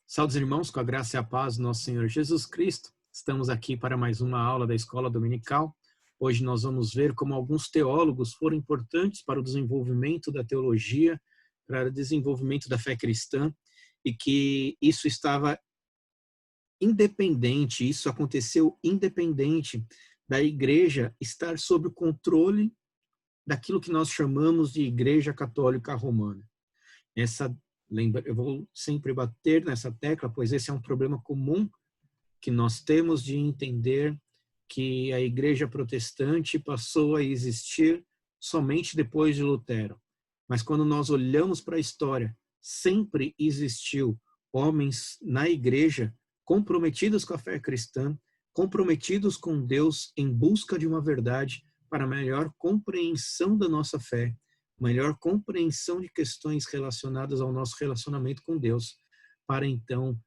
Saudos irmãos, com a graça e a paz do nosso Senhor Jesus Cristo. Estamos aqui para mais uma aula da Escola Dominical. Hoje nós vamos ver como alguns teólogos foram importantes para o desenvolvimento da teologia, para o desenvolvimento da fé cristã, e que isso estava independente, isso aconteceu independente da igreja estar sob o controle daquilo que nós chamamos de Igreja Católica Romana. Eu vou sempre bater nessa tecla, pois esse é um problema comum que nós temos de entender que a Igreja Protestante passou a existir somente depois de Lutero. Mas quando nós olhamos para a história, sempre existiu homens na Igreja comprometidos com a fé cristã, comprometidos com Deus em busca de uma verdade para melhor compreensão da nossa fé, melhor compreensão de questões relacionadas ao nosso relacionamento com Deus, para então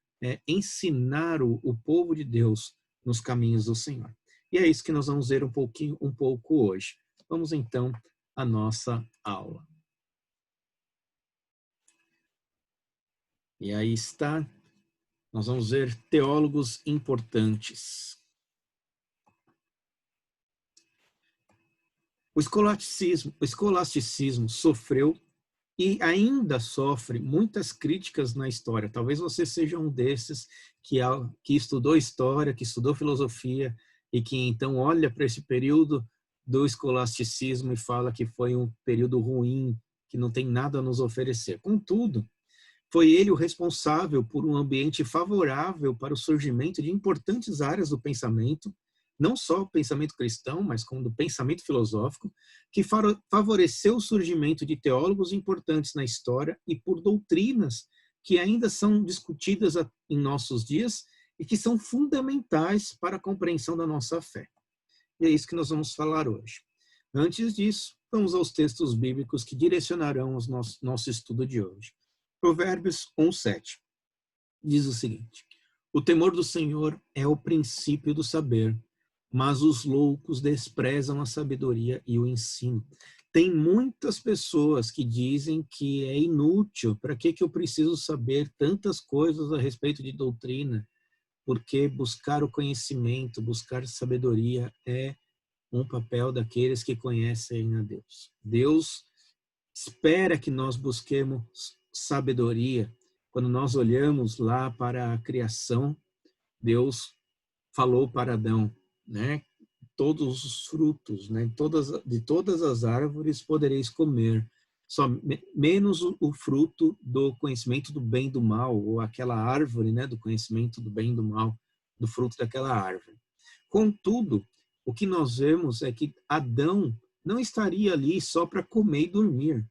ensinar o povo de Deus nos caminhos do Senhor. E é isso que nós vamos ver um pouco hoje. Vamos então à nossa aula. E aí está, nós vamos ver teólogos importantes. O escolasticismo sofreu e ainda sofre muitas críticas na história. Talvez você seja um desses que estudou história, que estudou filosofia e que então olha para esse período do escolasticismo e fala que foi um período ruim, que não tem nada a nos oferecer. Contudo, foi ele o responsável por um ambiente favorável para o surgimento de importantes áreas do pensamento, não só o pensamento cristão, mas como do pensamento filosófico, que favoreceu o surgimento de teólogos importantes na história e por doutrinas que ainda são discutidas em nossos dias e que são fundamentais para a compreensão da nossa fé. E é isso que nós vamos falar hoje. Antes disso, vamos aos textos bíblicos que direcionarão o nosso estudo de hoje. Provérbios 1:7 diz o seguinte: o temor do Senhor é o princípio do saber, mas os loucos desprezam a sabedoria e o ensino. Tem muitas pessoas que dizem que é inútil, para que eu preciso saber tantas coisas a respeito de doutrina? Porque buscar o conhecimento, buscar sabedoria é um papel daqueles que conhecem a Deus. Deus espera que nós busquemos sabedoria. Quando nós olhamos lá para a criação, Deus falou para Adão, né? Todos os frutos, né? De todas as árvores podereis comer, só menos o fruto do conhecimento do bem e do mal, ou aquela árvore, né? Do conhecimento do bem e do mal, do fruto daquela árvore. Contudo, o que nós vemos é que Adão não estaria ali só para comer e dormir.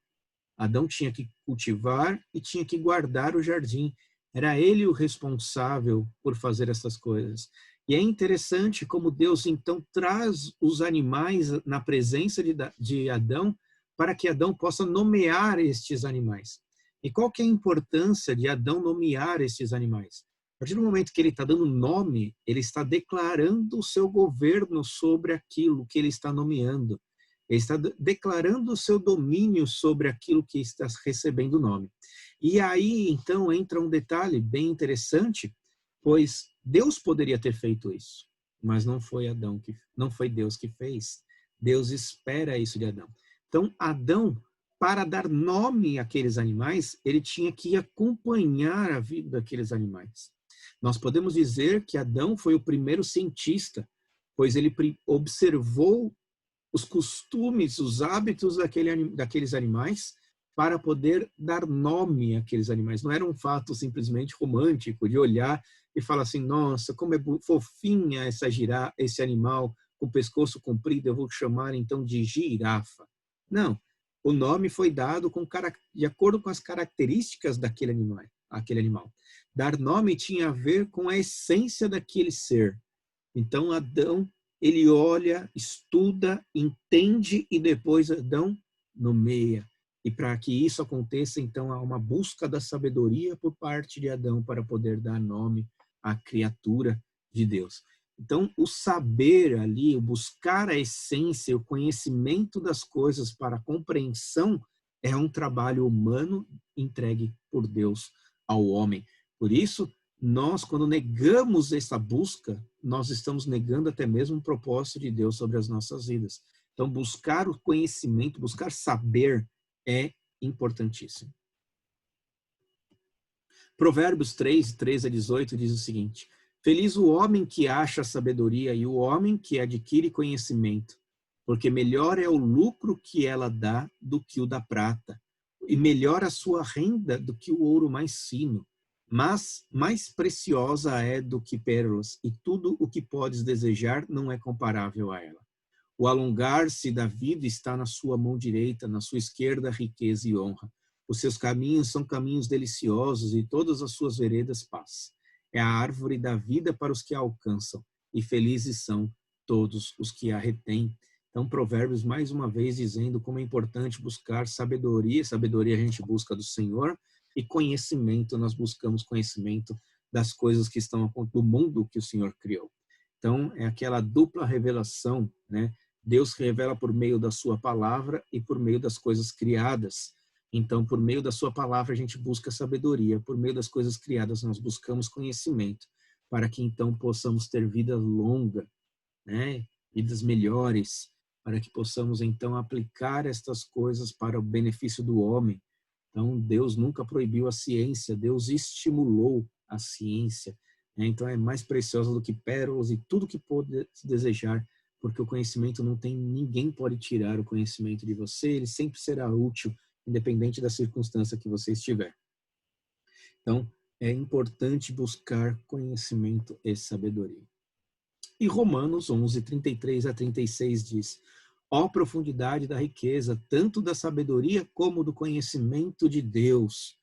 Adão tinha que cultivar e tinha que guardar o jardim. Era ele o responsável por fazer essas coisas. E é interessante como Deus, então, traz os animais na presença de Adão para que Adão possa nomear estes animais. E qual que é a importância de Adão nomear estes animais? A partir do momento que ele está dando nome, ele está declarando o seu governo sobre aquilo que ele está nomeando. Ele está declarando o seu domínio sobre aquilo que está recebendo o nome. E aí, então, entra um detalhe bem interessante, pois Deus poderia ter feito isso, mas não foi Deus que fez. Deus espera isso de Adão. Então, Adão, para dar nome àqueles animais, ele tinha que acompanhar a vida daqueles animais. Nós podemos dizer que Adão foi o primeiro cientista, pois ele observou os costumes, os hábitos daqueles animais para poder dar nome àqueles animais. Não era um fato simplesmente romântico de olhar e falar assim, nossa, como é fofinha esse animal com o pescoço comprido, eu vou chamar então de girafa. Não, o nome foi dado de acordo com as características daquele animal. Dar nome tinha a ver com a essência daquele ser. Então, Adão, ele olha, estuda, entende e depois Adão nomeia. E para que isso aconteça, então, há uma busca da sabedoria por parte de Adão para poder dar nome à criatura de Deus. Então, o saber ali, o buscar a essência, o conhecimento das coisas para a compreensão é um trabalho humano entregue por Deus ao homem. Por isso, nós, quando negamos essa busca, nós estamos negando até mesmo o propósito de Deus sobre as nossas vidas. Então, buscar o conhecimento, buscar saber é importantíssimo. Provérbios 3, 13 a 18 diz o seguinte: Feliz o homem que acha sabedoria e o homem que adquire conhecimento, porque melhor é o lucro que ela dá do que o da prata, e melhor a sua renda do que o ouro mais fino. Mas mais preciosa é do que pérolas, e tudo o que podes desejar não é comparável a ela. O alongar-se da vida está na sua mão direita, na sua esquerda riqueza e honra. Os seus caminhos são caminhos deliciosos e todas as suas veredas paz. É a árvore da vida para os que a alcançam, e felizes são todos os que a retêm. Então, Provérbios, mais uma vez, dizendo como é importante buscar sabedoria. Sabedoria a gente busca do Senhor, e conhecimento, nós buscamos conhecimento das coisas que estão do mundo que o Senhor criou. Então, é aquela dupla revelação, né? Deus revela por meio da sua palavra e por meio das coisas criadas. Então, por meio da sua palavra, a gente busca sabedoria. Por meio das coisas criadas, nós buscamos conhecimento, para que então possamos ter vida longa, né? Vidas melhores, para que possamos então aplicar estas coisas para o benefício do homem. Então, Deus nunca proibiu a ciência, Deus estimulou a ciência, né? Então, é mais preciosa do que pérolas e tudo que pode desejar, porque o conhecimento não tem, ninguém pode tirar o conhecimento de você, ele sempre será útil, independente da circunstância que você estiver. Então, é importante buscar conhecimento e sabedoria. E Romanos 11, 33 a 36 diz: Ó profundidade da riqueza, tanto da sabedoria como do conhecimento de Deus.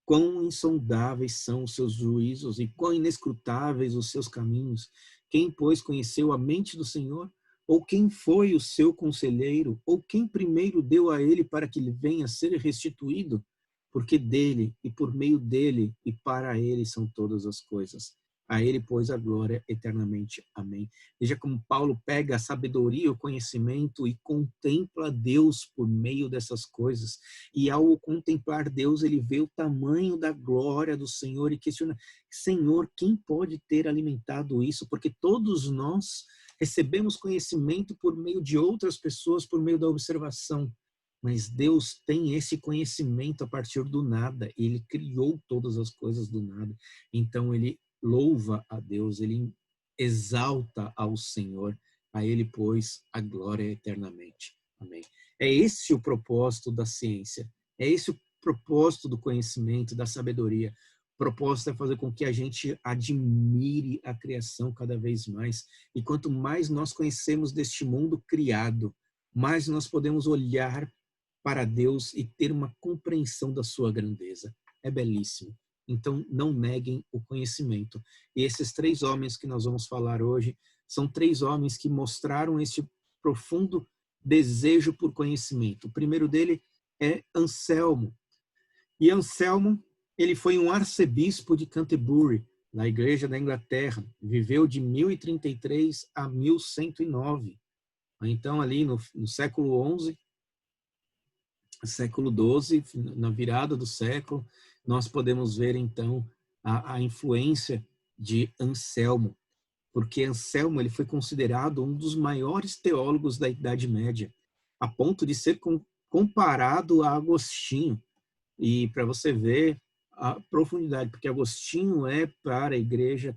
Quão insondáveis são os seus juízos e quão inescrutáveis os seus caminhos. Quem, pois, conheceu a mente do Senhor? Ou quem foi o seu conselheiro? Ou quem primeiro deu a ele para que lhe venha a ser restituído? Porque dele, e por meio dele, e para ele são todas as coisas. A ele, pois, a glória eternamente. Amém. Veja como Paulo pega a sabedoria, o conhecimento e contempla Deus por meio dessas coisas. E ao contemplar Deus, ele vê o tamanho da glória do Senhor e questiona: Senhor, quem pode ter alimentado isso? Porque todos nós recebemos conhecimento por meio de outras pessoas, por meio da observação. Mas Deus tem esse conhecimento a partir do nada. Ele criou todas as coisas do nada. Então, ele louva a Deus, ele exalta ao Senhor, a ele, pois, a glória eternamente. Amém. É esse o propósito da ciência, é esse o propósito do conhecimento, da sabedoria. O propósito é fazer com que a gente admire a criação cada vez mais. E quanto mais nós conhecemos deste mundo criado, mais nós podemos olhar para Deus e ter uma compreensão da sua grandeza. É belíssimo. Então, não neguem o conhecimento. E esses 3 homens que nós vamos falar hoje são 3 homens que mostraram este profundo desejo por conhecimento. O primeiro dele é Anselmo. E Anselmo, ele foi um arcebispo de Canterbury, na Igreja da Inglaterra. Viveu de 1033 a 1109. Então, ali no século XI, século XII, na virada do século, nós podemos ver, então, a influência de Anselmo, porque Anselmo ele foi considerado um dos maiores teólogos da Idade Média, a ponto de ser comparado a Agostinho. E para você ver a profundidade, porque Agostinho é, para a igreja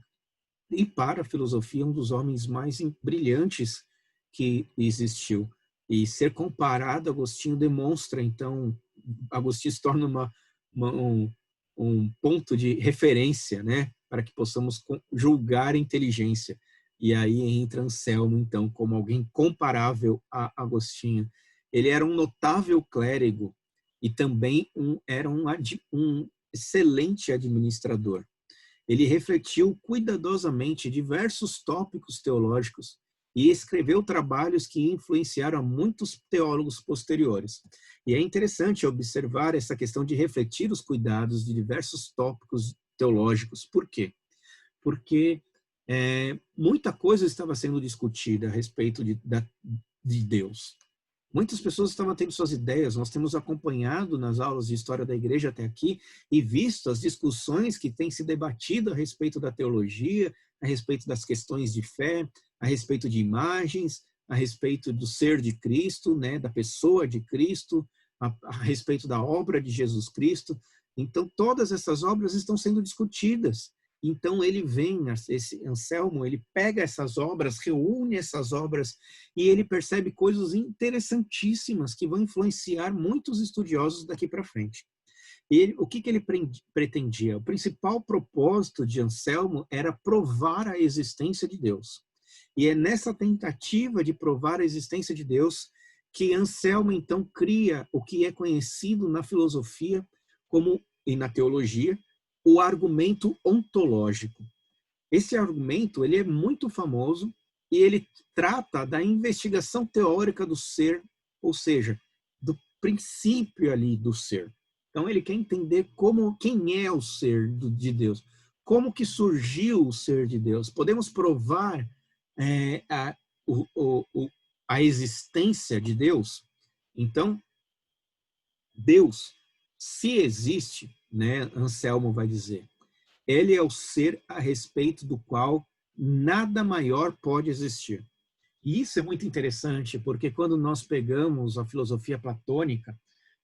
e para a filosofia, um dos homens mais brilhantes que existiu. E ser comparado a Agostinho demonstra, então, Agostinho se torna um ponto de referência, né, para que possamos julgar a inteligência. E aí entra Anselmo, então, como alguém comparável a Agostinho. Ele era um notável clérigo e também era um excelente administrador. Ele refletiu cuidadosamente diversos tópicos teológicos e escreveu trabalhos que influenciaram muitos teólogos posteriores. E é interessante observar essa questão de refletir os cuidados de diversos tópicos teológicos. Por quê? Porque muita coisa estava sendo discutida a respeito de Deus. Muitas pessoas estavam tendo suas ideias. Nós temos acompanhado nas aulas de história da igreja até aqui e visto as discussões que têm se debatido a respeito da teologia, a respeito das questões de fé, a respeito de imagens, a respeito do ser de Cristo, né, da pessoa de Cristo, a respeito da obra de Jesus Cristo. Então, todas essas obras estão sendo discutidas. Então, ele vem, esse Anselmo, ele pega essas obras, reúne essas obras e ele percebe coisas interessantíssimas que vão influenciar muitos estudiosos daqui para frente. O que ele pretendia? O principal propósito de Anselmo era provar a existência de Deus. E é nessa tentativa de provar a existência de Deus que Anselmo, então, cria o que é conhecido na filosofia e na teologia, o argumento ontológico. Esse argumento ele é muito famoso e ele trata da investigação teórica do ser, ou seja, do princípio ali do ser. Então, ele quer entender quem é o ser de Deus, como que surgiu o ser de Deus. Podemos provar a existência de Deus? Então, Deus, se existe, né, Anselmo vai dizer, ele é o ser a respeito do qual nada maior pode existir. E isso é muito interessante, porque quando nós pegamos a filosofia platônica,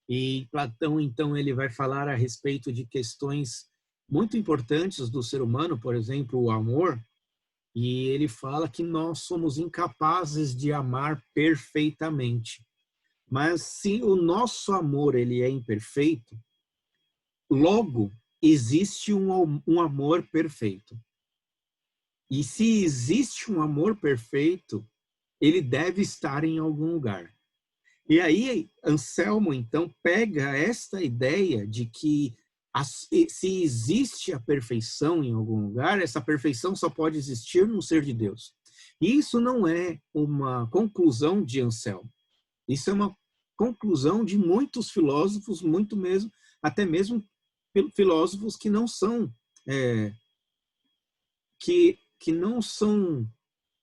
e Platão, então, ele vai falar a respeito de questões muito importantes do ser humano, por exemplo, o amor, e ele fala que nós somos incapazes de amar perfeitamente. Mas se o nosso amor ele é imperfeito, logo existe um amor perfeito. E se existe um amor perfeito, ele deve estar em algum lugar. E aí, Anselmo, então, pega esta ideia de que se existe a perfeição em algum lugar, essa perfeição só pode existir no ser de Deus. E isso não é uma conclusão de Anselmo. Isso é uma conclusão de muitos filósofos, muito mesmo, até mesmo filósofos que não são que não são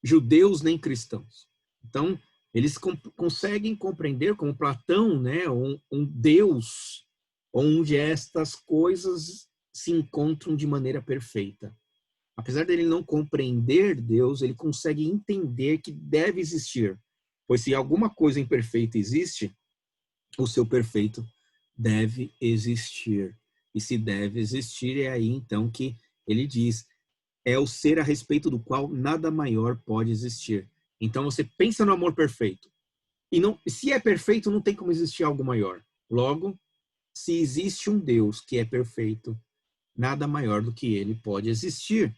judeus nem cristãos. Então, eles conseguem compreender, como Platão, né, um Deus onde estas coisas se encontram de maneira perfeita. Apesar dele não compreender Deus, ele consegue entender que deve existir. Pois se alguma coisa imperfeita existe, o seu perfeito deve existir. E se deve existir, é aí então que ele diz, é o ser a respeito do qual nada maior pode existir. Então você pensa no amor perfeito. E se é perfeito, não tem como existir algo maior. Logo, se existe um Deus que é perfeito, nada maior do que ele pode existir.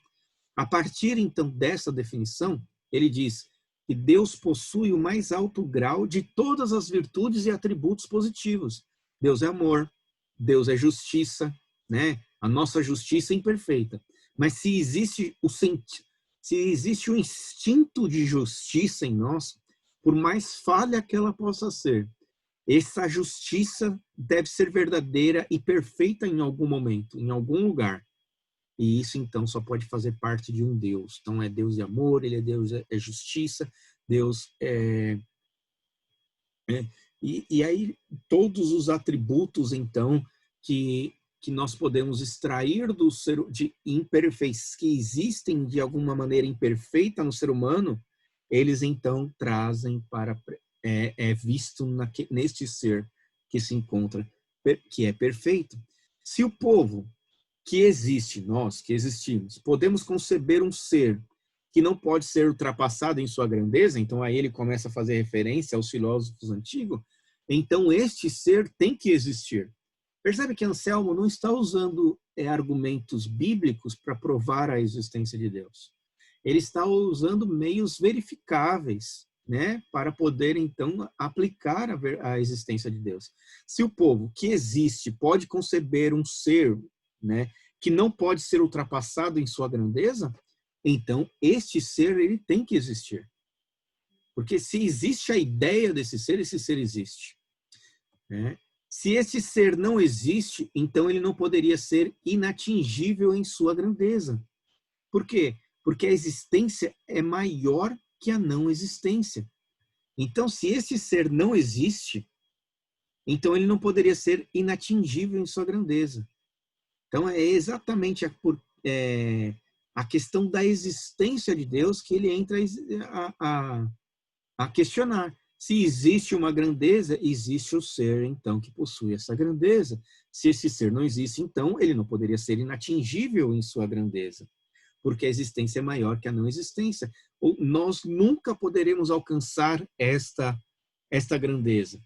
A partir, então, dessa definição, ele diz que Deus possui o mais alto grau de todas as virtudes e atributos positivos. Deus é amor, Deus é justiça, né? A nossa justiça é imperfeita. Mas se existe o instinto de justiça em nós, por mais falha que ela possa ser, essa justiça deve ser verdadeira e perfeita em algum momento, em algum lugar. E isso, então, só pode fazer parte de um Deus. Então, é Deus de amor, ele é Deus, é justiça, Deus e aí, todos os atributos, então, que nós podemos extrair do ser, de imperfeições que existem de alguma maneira imperfeita no ser humano, eles, então, trazem para... visto neste ser que se encontra, que é perfeito. Se o povo que existe, nós que existimos, podemos conceber um ser que não pode ser ultrapassado em sua grandeza, então aí ele começa a fazer referência aos filósofos antigos, então este ser tem que existir. Percebe que Anselmo não está usando argumentos bíblicos para provar a existência de Deus. Ele está usando meios verificáveis, né, para poder, então, aplicar a existência de Deus. Se o povo que existe pode conceber um ser, né, que não pode ser ultrapassado em sua grandeza, então este ser ele tem que existir. Porque se existe a ideia desse ser, esse ser existe. Né? Se esse ser não existe, então ele não poderia ser inatingível em sua grandeza. Por quê? Porque a existência é maior que a não existência. Então, se esse ser não existe, então ele não poderia ser inatingível em sua grandeza. Então, é exatamente a questão da existência de Deus que ele entra a questionar. Se existe uma grandeza, existe o ser, então, que possui essa grandeza. Se esse ser não existe, então, ele não poderia ser inatingível em sua grandeza, porque a existência é maior que a não existência. Ou nós nunca poderemos alcançar esta grandeza,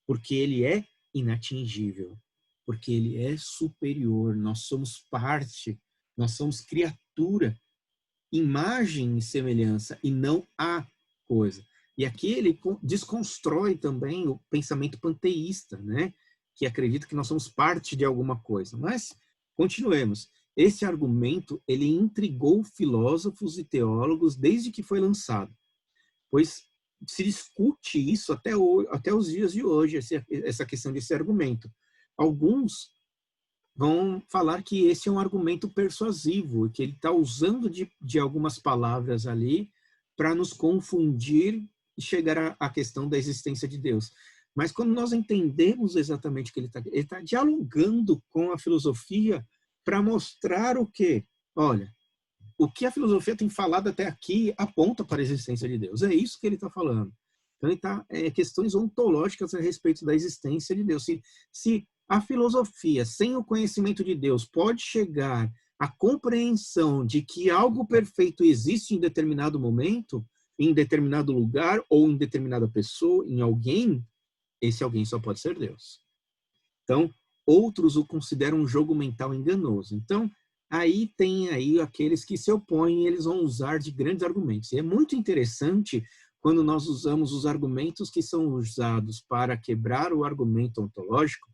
porque ele é inatingível, porque ele é superior. Nós somos parte, nós somos criatura, imagem e semelhança, e não a coisa. E aqui ele desconstrói também o pensamento panteísta, né? Que acredita que nós somos parte de alguma coisa. Mas, continuemos. Esse argumento, ele intrigou filósofos e teólogos desde que foi lançado, pois se discute isso até os dias de hoje, essa questão desse argumento. Alguns vão falar que esse é um argumento persuasivo, que ele está usando de algumas palavras ali para nos confundir e chegar à questão da existência de Deus. Mas quando nós entendemos exatamente que ele está dialogando com a filosofia para mostrar o quê? Olha, o que a filosofia tem falado até aqui aponta para a existência de Deus. É isso que ele está falando. Então, ele está questões ontológicas a respeito da existência de Deus. Se a filosofia, sem o conhecimento de Deus, pode chegar à compreensão de que algo perfeito existe em determinado momento, em determinado lugar, ou em determinada pessoa, em alguém, esse alguém só pode ser Deus. Então, outros o consideram um jogo mental enganoso. Então, aí tem aí aqueles que se opõem, eles vão usar de grandes argumentos. E é muito interessante quando nós usamos os argumentos que são usados para quebrar o argumento ontológico,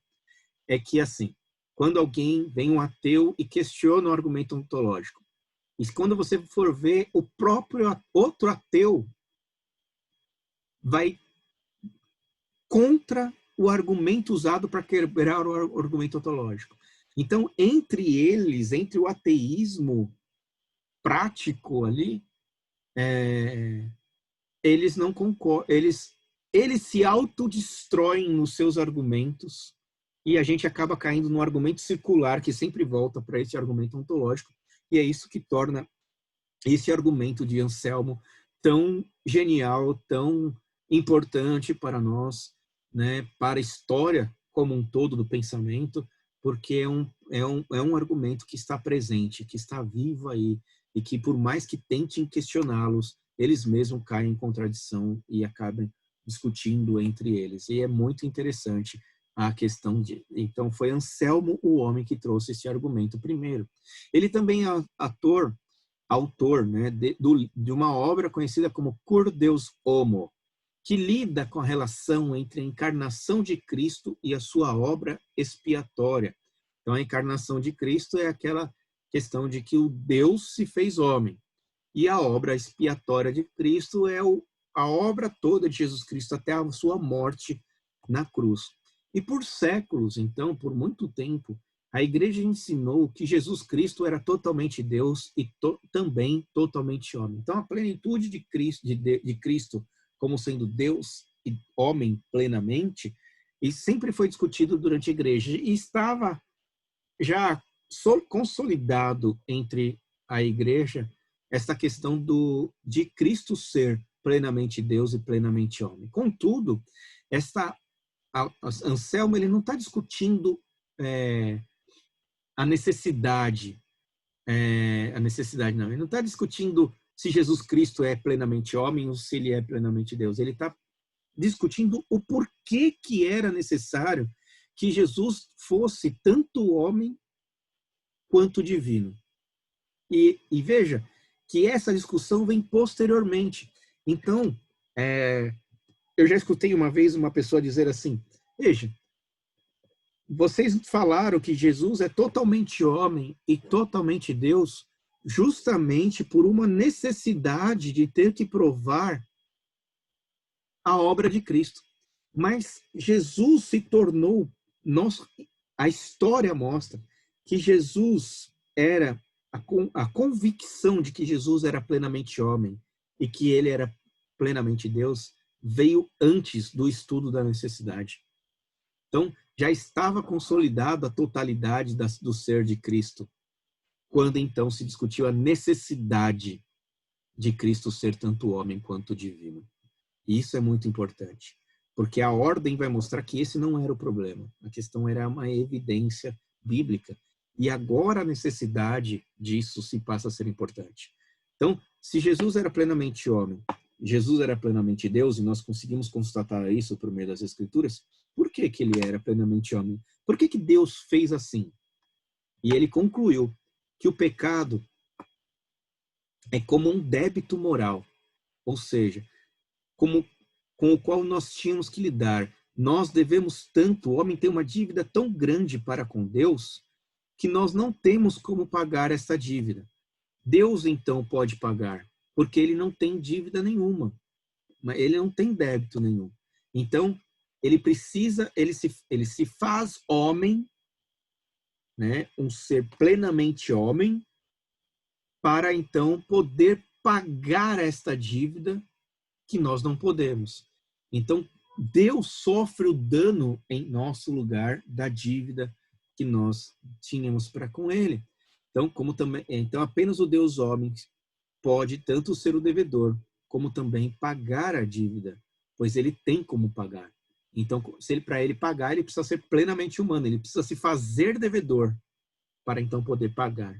é que, assim, quando alguém vem um ateu e questiona o argumento ontológico, e quando você for ver, o próprio outro ateu vai contra o argumento usado para quebrar o argumento ontológico. Então, entre eles, entre o ateísmo prático ali, eles não concordam, eles se autodestroem nos seus argumentos e a gente acaba caindo no argumento circular que sempre volta para esse argumento ontológico, e é isso que torna esse argumento de Anselmo tão genial, tão importante para nós, né, para a história como um todo do pensamento, porque é um argumento que está presente, que está vivo aí, e que por mais que tentem questioná-los, eles mesmos caem em contradição e acabam discutindo entre eles. E é muito interessante a questão de... Então, foi Anselmo o homem que trouxe esse argumento primeiro. Ele também é autor, né, de uma obra conhecida como Cur Deus Homo, que lida com a relação entre a encarnação de Cristo e a sua obra expiatória. Então, a encarnação de Cristo é aquela questão de que o Deus se fez homem. E a obra expiatória de Cristo é a obra toda de Jesus Cristo até a sua morte na cruz. E por séculos, então, por muito tempo, a igreja ensinou que Jesus Cristo era totalmente Deus e também totalmente homem. Então, a plenitude de Cristo como sendo Deus e homem plenamente, e sempre foi discutido durante a igreja, e estava já consolidado entre a igreja essa questão de Cristo ser plenamente Deus e plenamente homem. Contudo, Anselmo ele não está discutindo a necessidade não. Ele não está discutindo se Jesus Cristo é plenamente homem ou se ele é plenamente Deus. Ele está discutindo o porquê que era necessário que Jesus fosse tanto homem quanto divino. E veja que essa discussão vem posteriormente. Então, eu já escutei uma vez uma pessoa dizer assim, veja, vocês falaram que Jesus é totalmente homem e totalmente Deus justamente por uma necessidade de ter que provar a obra de Cristo. Mas Jesus se tornou, a história mostra que Jesus era, a convicção de que Jesus era plenamente homem e que ele era plenamente Deus, veio antes do estudo da necessidade. Então, já estava consolidada a totalidade do ser de Cristo, quando então se discutiu a necessidade de Cristo ser tanto homem quanto divino. E isso é muito importante, porque a ordem vai mostrar que esse não era o problema. A questão era uma evidência bíblica. E agora a necessidade disso se passa a ser importante. Então, se Jesus era plenamente homem, Jesus era plenamente Deus, e nós conseguimos constatar isso por meio das Escrituras, por que que ele era plenamente homem? Por que que Deus fez assim? E ele concluiu que o pecado é como um débito moral, ou seja, com o qual nós tínhamos que lidar. Nós devemos tanto, o homem tem uma dívida tão grande para com Deus, que nós não temos como pagar essa dívida. Deus, então, pode pagar, porque ele não tem dívida nenhuma, ele não tem débito nenhum. Então, ele se faz homem, né, um ser plenamente homem, para então poder pagar esta dívida que nós não podemos. Então, Deus sofre o dano em nosso lugar da dívida que nós tínhamos para com ele. Então apenas o Deus homem pode tanto ser o devedor como também pagar a dívida, pois ele tem como pagar. Então, para ele pagar, ele precisa ser plenamente humano, ele precisa se fazer devedor para então poder pagar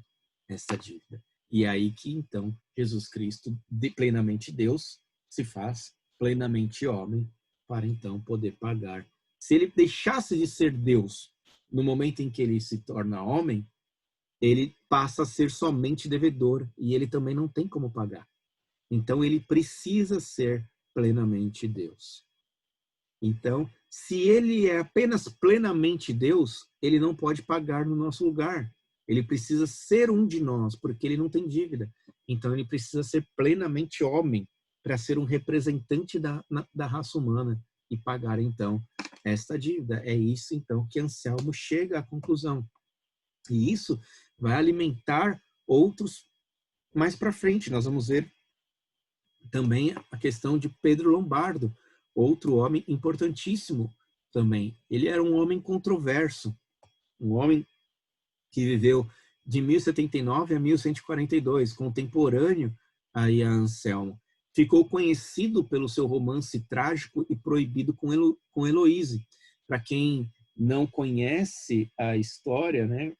essa dívida. E é aí que então Jesus Cristo, plenamente Deus, se faz plenamente homem para então poder pagar. Se ele deixasse de ser Deus no momento em que ele se torna homem, ele passa a ser somente devedor e ele também não tem como pagar. Então ele precisa ser plenamente Deus. Então, se ele é apenas plenamente Deus, ele não pode pagar no nosso lugar. Ele precisa ser um de nós, porque ele não tem dívida. Então ele precisa ser plenamente homem para ser um representante da raça humana e pagar, então, esta dívida. É isso, então, que Anselmo chega à conclusão. E isso vai alimentar outros mais para frente. Nós vamos ver também a questão de Pedro Lombardo, outro homem importantíssimo também. Ele era um homem controverso, um homem que viveu de 1079 a 1142, contemporâneo aí a Anselmo. Ficou conhecido pelo seu romance trágico e proibido com Heloíse. Para quem não conhece a história, né,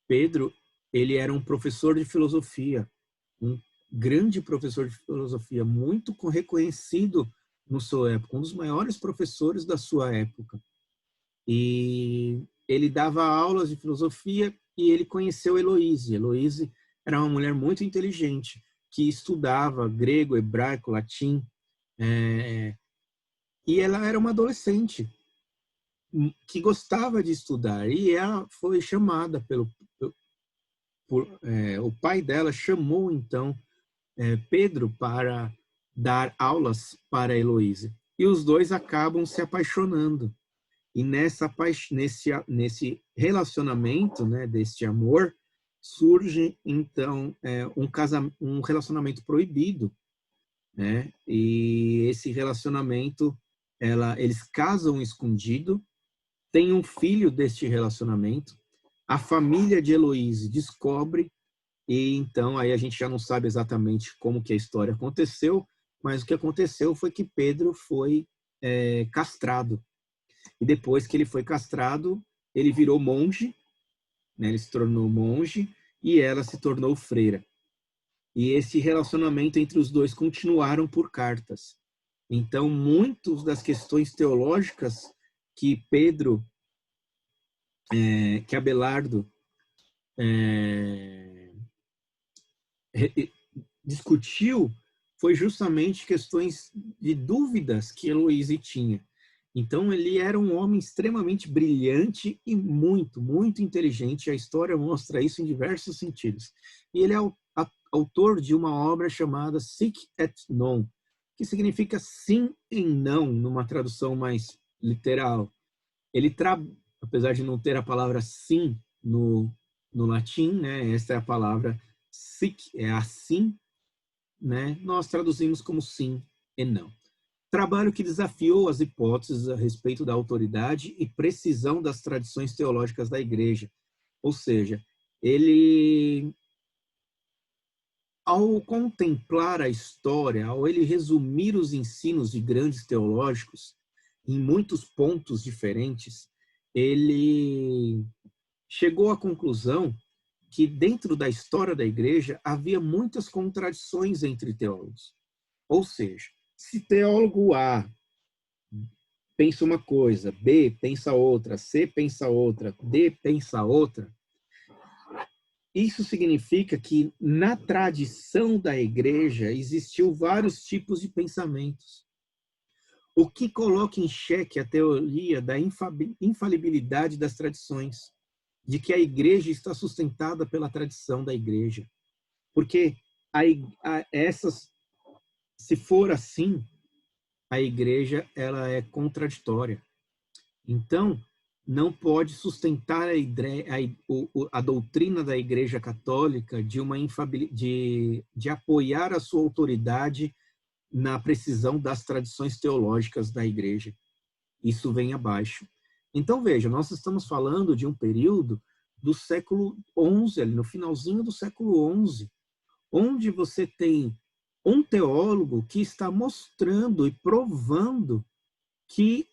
Pedro, ele era um professor de filosofia, um grande professor de filosofia, muito reconhecido no sua época, um dos maiores professores da sua época. E ele dava aulas de filosofia e ele conheceu Heloíse. Heloíse era uma mulher muito inteligente, que estudava grego, hebraico, latim, e ela era uma adolescente que gostava de estudar, e ela foi chamada o pai dela chamou então Pedro para dar aulas para Heloíse, e os dois acabam se apaixonando. E nesse relacionamento, né, deste amor, surge então um relacionamento proibido, né? E esse relacionamento, eles casam escondido, tem um filho deste relacionamento. A família de Heloíse descobre, e então aí a gente já não sabe exatamente como que a história aconteceu, mas o que aconteceu foi que Pedro foi castrado. E depois que ele foi castrado, ele virou monge, né? Ele se tornou monge e ela se tornou freira. E esse relacionamento entre os dois continuaram por cartas. Então, muitas das questões teológicas que que Abelardo discutiu foi justamente questões de dúvidas que Heloíse tinha. Então, ele era um homem extremamente brilhante e muito, muito inteligente. A história mostra isso em diversos sentidos. E ele é autor de uma obra chamada Sic et Non, que significa sim e não, numa tradução mais literal. Apesar de não ter a palavra sim no latim, né, essa é a palavra sic, é assim, né, nós traduzimos como sim e não. Trabalho que desafiou as hipóteses a respeito da autoridade e precisão das tradições teológicas da Igreja. Ou seja, ele, ao contemplar a história, ao ele resumir os ensinos de grandes teológicos em muitos pontos diferentes, ele chegou à conclusão que dentro da história da Igreja havia muitas contradições entre teólogos. Ou seja, se teólogo A pensa uma coisa, B pensa outra, C pensa outra, D pensa outra, isso significa que na tradição da Igreja existiu vários tipos de pensamentos, o que coloca em xeque a teoria da infalibilidade das tradições, de que a Igreja está sustentada pela tradição da Igreja. Porque se for assim, a Igreja ela é contraditória. Então, não pode sustentar a doutrina da Igreja Católica de apoiar a sua autoridade na precisão das tradições teológicas da Igreja. Isso vem abaixo. Então, veja, nós estamos falando de um período do século XI, ali no finalzinho do século XI, onde você tem um teólogo que está mostrando e provando que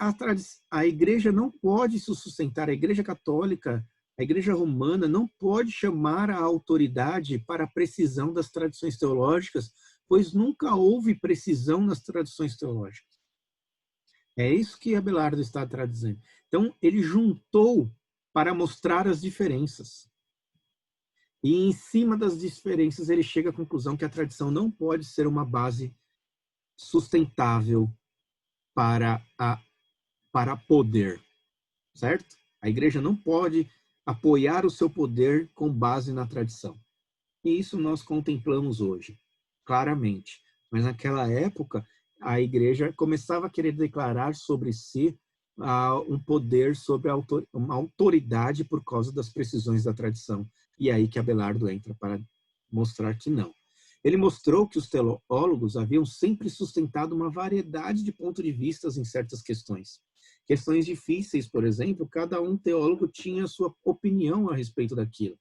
a Igreja não pode se sustentar, a Igreja Católica, a Igreja Romana não pode chamar a autoridade para a precisão das tradições teológicas, pois nunca houve precisão nas tradições teológicas. É isso que Abelardo está traduzindo. Então, ele juntou para mostrar as diferenças. E em cima das diferenças, ele chega à conclusão que a tradição não pode ser uma base sustentável para poder, certo? A Igreja não pode apoiar o seu poder com base na tradição. E isso nós contemplamos hoje, claramente. Mas naquela época, a Igreja começava a querer declarar sobre si um poder sobre uma autoridade por causa das precisões da tradição. E é aí que Abelardo entra para mostrar que não. Ele mostrou que os teólogos haviam sempre sustentado uma variedade de pontos de vista em certas questões. Questões difíceis, por exemplo, cada um teólogo tinha a sua opinião a respeito daquilo.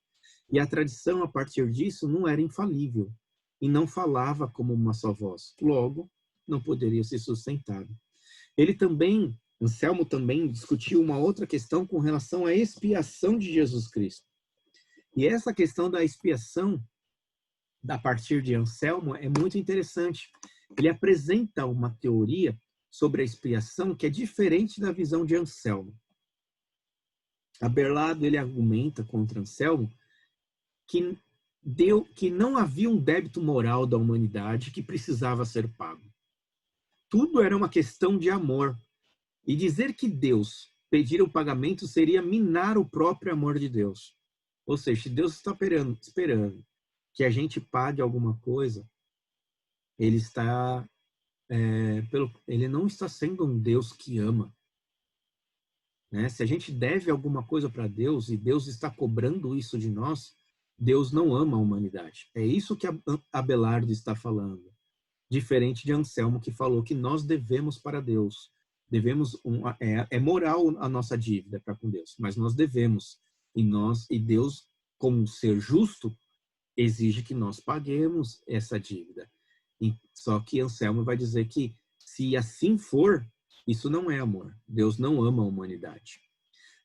E a tradição, a partir disso, não era infalível e não falava como uma só voz. Logo, não poderia ser sustentado. Anselmo também discutiu uma outra questão com relação à expiação de Jesus Cristo. E essa questão da expiação, a partir de Anselmo, é muito interessante. Ele apresenta uma teoria sobre a expiação que é diferente da visão de Anselmo. Abelardo, ele argumenta contra Anselmo que não havia um débito moral da humanidade que precisava ser pago. Tudo era uma questão de amor. E dizer que Deus pedir o pagamento seria minar o próprio amor de Deus. Ou seja, se Deus está esperando que a gente pague alguma coisa, ele não está sendo um Deus que ama. Né? Se a gente deve alguma coisa para Deus e Deus está cobrando isso de nós, Deus não ama a humanidade. É isso que Abelardo está falando. Diferente de Anselmo, que falou que nós devemos para Deus. É moral a nossa dívida para com Deus, mas nós devemos. E Deus, como um ser justo, exige que nós paguemos essa dívida. Só que Anselmo vai dizer que, se assim for, isso não é amor. Deus não ama a humanidade.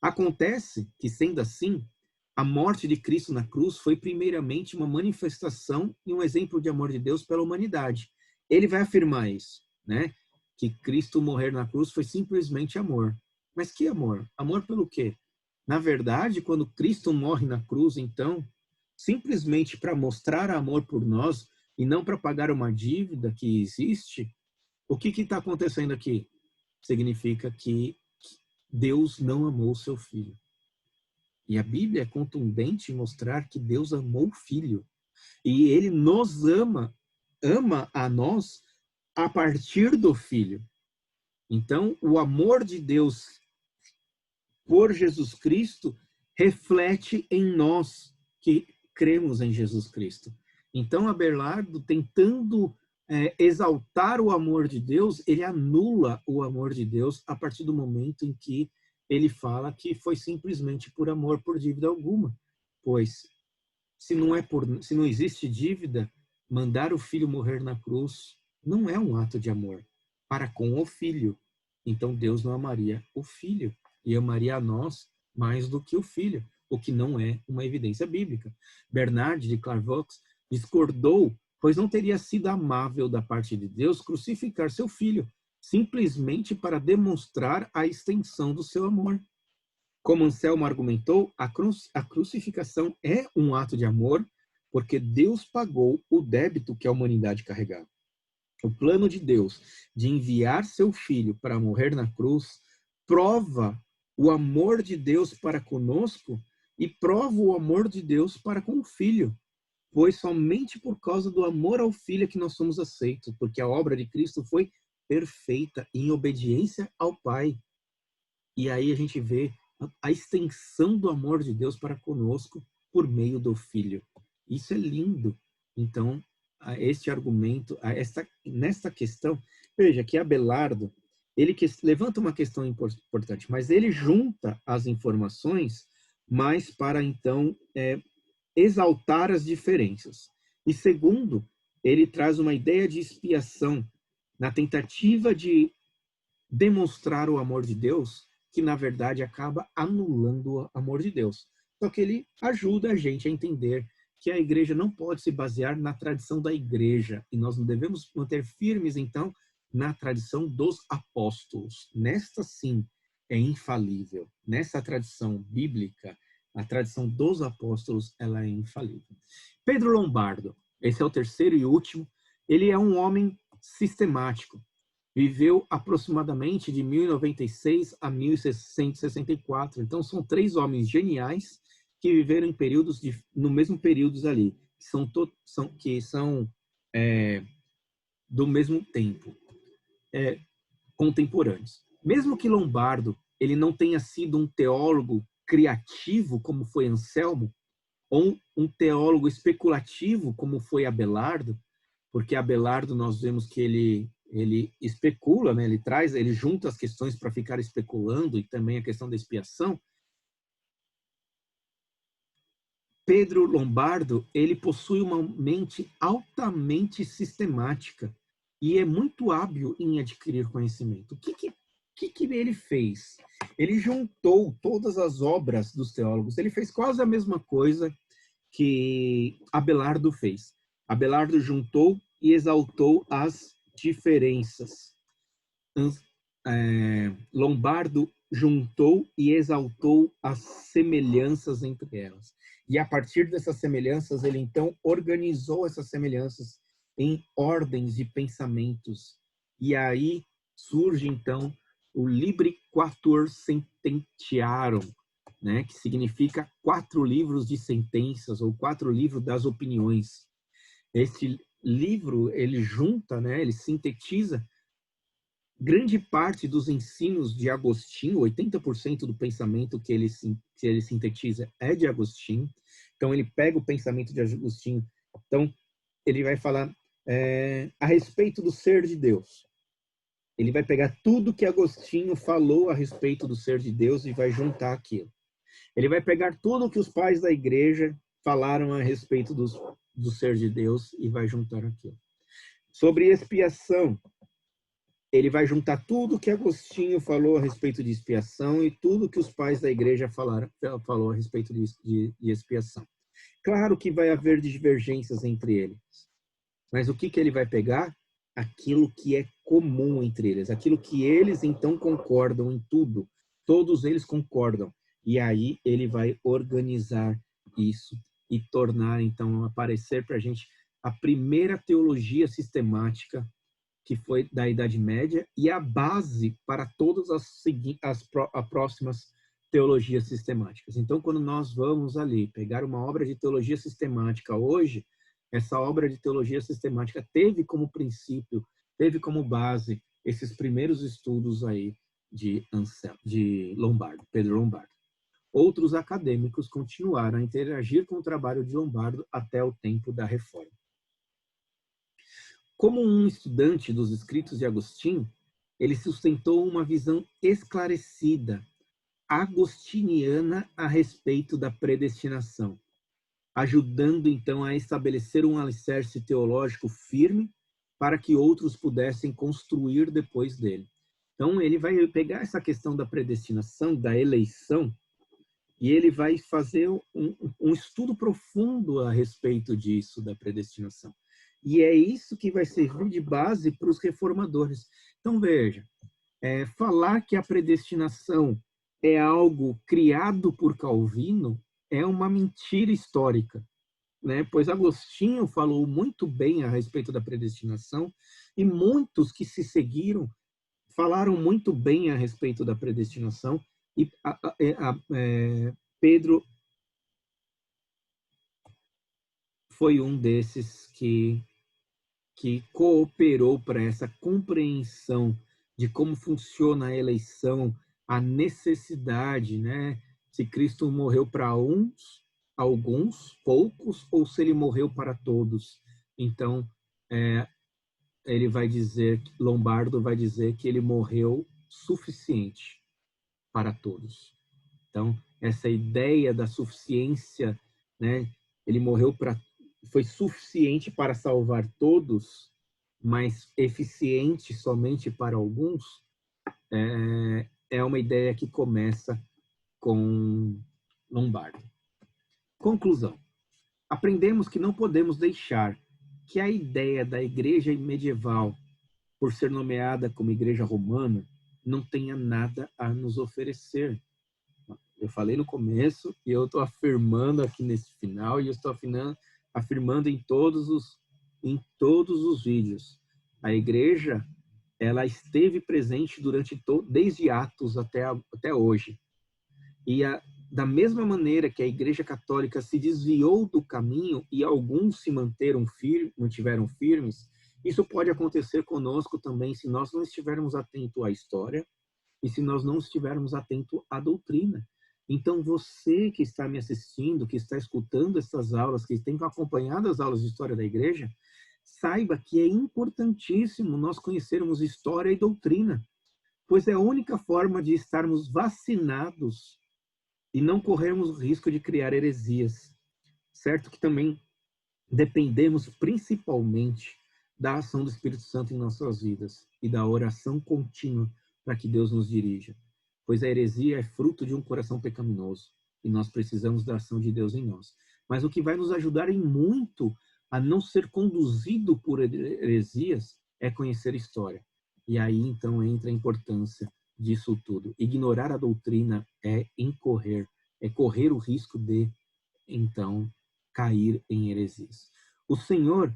Acontece que, sendo assim, a morte de Cristo na cruz foi primeiramente uma manifestação e um exemplo de amor de Deus pela humanidade. Ele vai afirmar isso, né? Que Cristo morrer na cruz foi simplesmente amor. Mas que amor? Amor pelo quê? Na verdade, quando Cristo morre na cruz, então, simplesmente para mostrar amor por nós e não para pagar uma dívida que existe, o que está acontecendo aqui? Significa que Deus não amou o seu filho. E a Bíblia é contundente em mostrar que Deus amou o filho. E ele nos ama a nós a partir do filho. Então, o amor de Deus por Jesus Cristo reflete em nós que cremos em Jesus Cristo. Então, Abelardo, tentando exaltar o amor de Deus, ele anula o amor de Deus a partir do momento em que ele fala que foi simplesmente por amor, por dívida alguma. Pois, se não existe dívida, mandar o filho morrer na cruz não é um ato de amor para com o filho. Então, Deus não amaria o filho e amaria a nós mais do que o filho, o que não é uma evidência bíblica. Bernard de Clairvaux discordou, pois não teria sido amável da parte de Deus crucificar seu filho, simplesmente para demonstrar a extensão do seu amor. Como Anselmo argumentou, a crucificação é um ato de amor, porque Deus pagou o débito que a humanidade carregava. O plano de Deus de enviar seu filho para morrer na cruz prova o amor de Deus para conosco e prova o amor de Deus para com o filho, pois somente por causa do amor ao filho é que nós somos aceitos, porque a obra de Cristo foi perfeita em obediência ao Pai. E aí a gente vê a extensão do amor de Deus para conosco por meio do Filho. Isso é lindo. Então, este argumento, nesta questão, veja que Abelardo, ele levanta uma questão importante, mas ele junta as informações mais para, então, exaltar as diferenças. E segundo, ele traz uma ideia de expiação na tentativa de demonstrar o amor de Deus, que na verdade acaba anulando o amor de Deus. Só que ele ajuda a gente a entender que a igreja não pode se basear na tradição da igreja, e nós não devemos manter firmes, então, na tradição dos apóstolos. Nesta, sim, é infalível. Nessa tradição bíblica, a tradição dos apóstolos, ela é infalível. Pedro Lombardo, esse é o terceiro e último, ele é um homem sistemático. Viveu aproximadamente de 1096 a 1164. Então, são três homens geniais que viveram em períodos no mesmo períodos ali, que são do mesmo tempo, contemporâneos. Mesmo que Lombardo ele não tenha sido um teólogo criativo, como foi Anselmo, ou um teólogo especulativo, como foi Abelardo, porque Abelardo nós vemos que ele especula, né? Ele junta as questões para ficar especulando, e também a questão da expiação. Pedro Lombardo, ele possui uma mente altamente sistemática e é muito hábil em adquirir conhecimento. O que ele fez? Ele juntou todas as obras dos teólogos. Ele fez quase a mesma coisa que Abelardo fez. Abelardo juntou e exaltou as diferenças. Lombardo juntou e exaltou as semelhanças entre elas. E a partir dessas semelhanças, ele então organizou essas semelhanças em ordens de pensamentos. E aí surge então o Libre Quatuor Sententiarum, né, que significa 4 livros de sentenças ou 4 livros das opiniões. Este livro, ele junta, né, ele sintetiza grande parte dos ensinos de Agostinho, 80% do pensamento que ele sintetiza é de Agostinho. Então, ele pega o pensamento de Agostinho. Então, ele vai falar a respeito do ser de Deus. Ele vai pegar tudo que Agostinho falou a respeito do ser de Deus e vai juntar aquilo. Ele vai pegar tudo que os pais da igreja falaram a respeito do ser de Deus e vai juntar aquilo. Sobre expiação, ele vai juntar tudo que Agostinho falou a respeito de expiação e tudo que os pais da igreja falou a respeito de expiação. Claro que vai haver divergências entre eles, mas o que ele vai pegar? Aquilo que é comum entre eles, aquilo que eles então concordam em tudo, todos eles concordam, e aí ele vai organizar isso e tornar então aparecer para a gente a primeira teologia sistemática que foi da Idade Média e a base para todas as próximas teologias sistemáticas. Então, quando nós vamos ali pegar uma obra de teologia sistemática hoje, essa obra de teologia sistemática teve como princípio, teve como base esses primeiros estudos aí de Lombardo, Pedro Lombardo. Outros acadêmicos continuaram a interagir com o trabalho de Lombardo até o tempo da Reforma. Como um estudante dos escritos de Agostinho, ele sustentou uma visão esclarecida, agostiniana a respeito da predestinação, ajudando então a estabelecer um alicerce teológico firme para que outros pudessem construir depois dele. Então ele vai pegar essa questão da predestinação, da eleição, e ele vai fazer um estudo profundo a respeito disso, da predestinação. E é isso que vai servir de base para os reformadores. Então, veja, falar que a predestinação é algo criado por Calvino é uma mentira histórica, né? Pois Agostinho falou muito bem a respeito da predestinação e muitos que se seguiram falaram muito bem a respeito da predestinação e Pedro foi um desses que cooperou para essa compreensão de como funciona a eleição, a necessidade, né? Se Cristo morreu para uns, alguns, poucos, ou se ele morreu para todos. Então, ele vai dizer, Lombardo vai dizer que ele morreu suficiente para todos. Então, essa ideia da suficiência, né? Ele morreu foi suficiente para salvar todos, mas eficiente somente para alguns, é uma ideia que começa com Lombardo. Conclusão. Aprendemos que não podemos deixar que a ideia da igreja medieval, por ser nomeada como igreja romana, não tenha nada a nos oferecer. Eu falei no começo e eu estou afirmando aqui nesse final e eu estou afirmando em todos os vídeos. A igreja, ela esteve presente desde Atos até hoje. E da mesma maneira que a Igreja Católica se desviou do caminho e alguns se mantiveram firmes, isso pode acontecer conosco também se nós não estivermos atentos à história e se nós não estivermos atentos à doutrina. Então, você que está me assistindo, que está escutando essas aulas, que tem acompanhado as aulas de história da igreja, saiba que é importantíssimo nós conhecermos história e doutrina, pois é a única forma de estarmos vacinados e não corrermos o risco de criar heresias. Certo que também dependemos principalmente da ação do Espírito Santo em nossas vidas e da oração contínua para que Deus nos dirija. Pois a heresia é fruto de um coração pecaminoso e nós precisamos da ação de Deus em nós. Mas o que vai nos ajudar em muito a não ser conduzido por heresias é conhecer a história. E aí, então, entra a importância disso tudo. Ignorar a doutrina é correr o risco de, então, cair em heresias. O Senhor,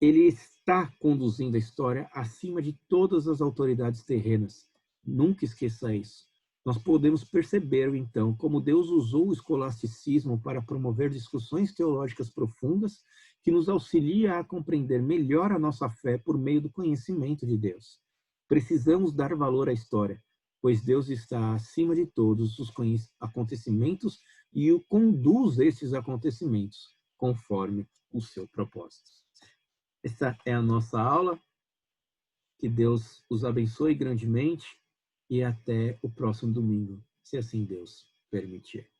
ele está conduzindo a história acima de todas as autoridades terrenas. Nunca esqueça isso. Nós podemos perceber, então, como Deus usou o escolasticismo para promover discussões teológicas profundas que nos auxilia a compreender melhor a nossa fé por meio do conhecimento de Deus. Precisamos dar valor à história, pois Deus está acima de todos os acontecimentos e o conduz esses acontecimentos conforme o seu propósito. Essa é a nossa aula. Que Deus os abençoe grandemente e até o próximo domingo, se assim Deus permitir.